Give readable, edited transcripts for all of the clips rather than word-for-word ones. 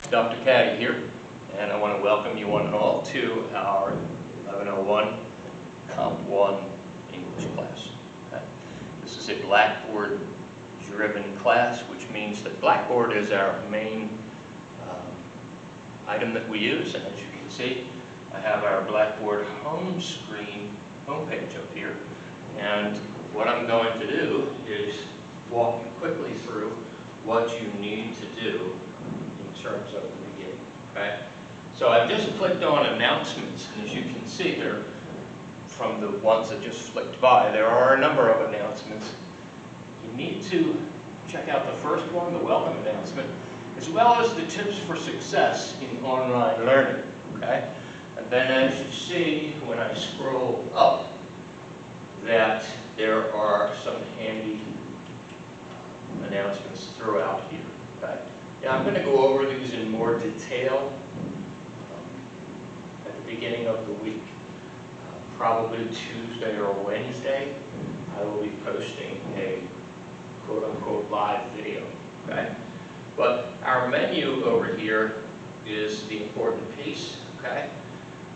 Dr. Caddy here, and I want to welcome you one and all to our 1101 Comp 1 English class. Okay. This is a Blackboard-driven class, which means that Blackboard is our main item that we use, and as you can see, I have our Blackboard home screen homepage up here, and what I'm going to do is walk you quickly through what you need to do in terms of the beginning. Okay? So I've just clicked on announcements, and as you can see there, from the ones that just flicked by, there are a number of announcements. You need to check out the first one, the welcome announcement, as well as the tips for success in online learning. Okay? And then as you see, when I scroll up, that there are some handy announcements throughout here. Okay? Now I'm going to go over these in more detail at the beginning of the week. Probably Tuesday or Wednesday, I will be posting a quote-unquote live video. Okay? But our menu over here is the important piece. Okay?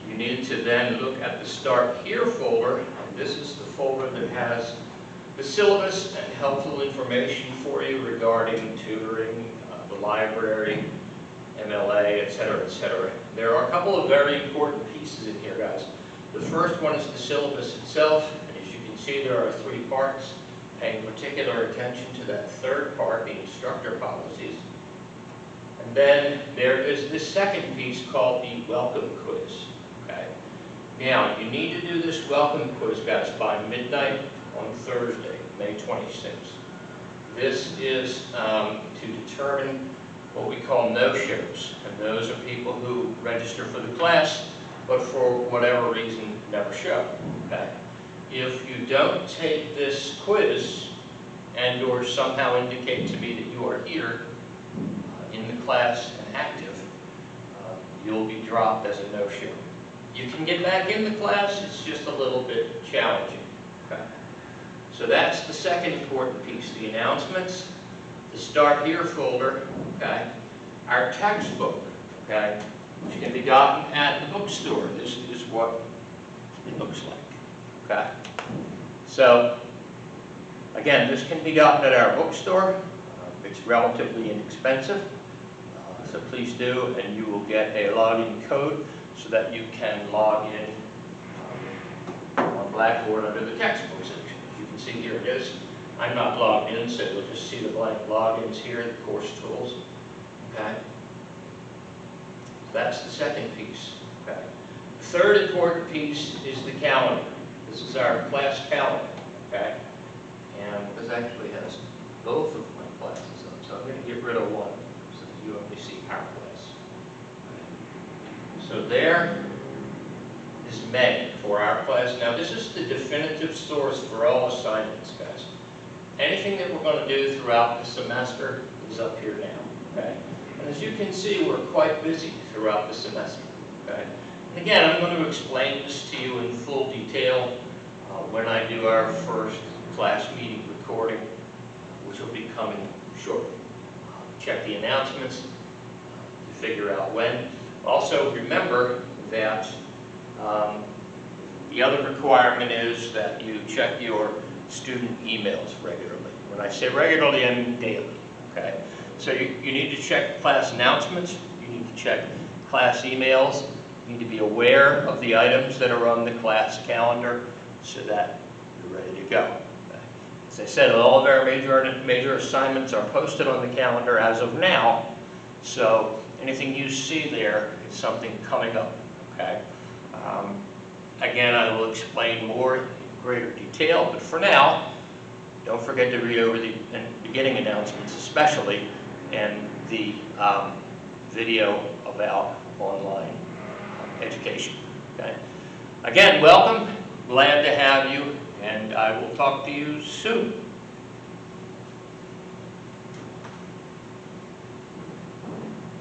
You need to then look at the Start Here folder, and this is the folder that has the syllabus and helpful information for you regarding tutoring, the library, MLA, etc., etc. There are a couple of very important pieces in here, guys. The first one is the syllabus itself, and as you can see, there are 3 parts, paying particular attention to that third part, the instructor policies. And then there is this second piece called the welcome quiz. Okay? Now, you need to do this welcome quiz, guys, by midnight on Thursday, May 26th. This is to determine what we call no-shows, and those are people who register for the class, but for whatever reason never show. Okay? If you don't take this quiz and or somehow indicate to me that you are here in the class and active, you'll be dropped as a no-show. You can get back in the class, it's just a little bit challenging. Okay? So that's the second important piece, the announcements, the Start Here folder, okay? Our textbook, okay, which can be gotten at the bookstore. This is what it looks like, okay? So, again, this can be gotten at our bookstore. It's relatively inexpensive, so please do, and you will get a login code so that you can log in on Blackboard under the textbook section. As you can see, here it is. I'm not logged in, so you'll just see the blank logins here, the course tools. Okay? That's the second piece. Okay? The third important piece is the calendar. This is our class calendar. Okay? And this actually has both of my classes up, so I'm going to get rid of one so that you only see our class. So there is May for our class. Now this is the definitive source for all assignments, guys. Anything that we're going to do throughout the semester is up here now. Okay? And as you can see, we're quite busy throughout the semester. Okay? And again, I'm going to explain this to you in full detail when I do our first class meeting recording, which will be coming shortly. Check the announcements to figure out when. Also, remember that the other requirement is that you check your student emails regularly. When I say regularly, I mean daily. Okay? So you need to check class announcements, you need to check class emails, you need to be aware of the items that are on the class calendar so that you're ready to go. Okay? As I said, all of our major assignments are posted on the calendar as of now, so anything you see there is something coming up. Okay? Again, I will explain more in greater detail, but for now, don't forget to read over the beginning announcements especially, and the video about online education. Okay? Again, welcome, glad to have you, and I will talk to you soon.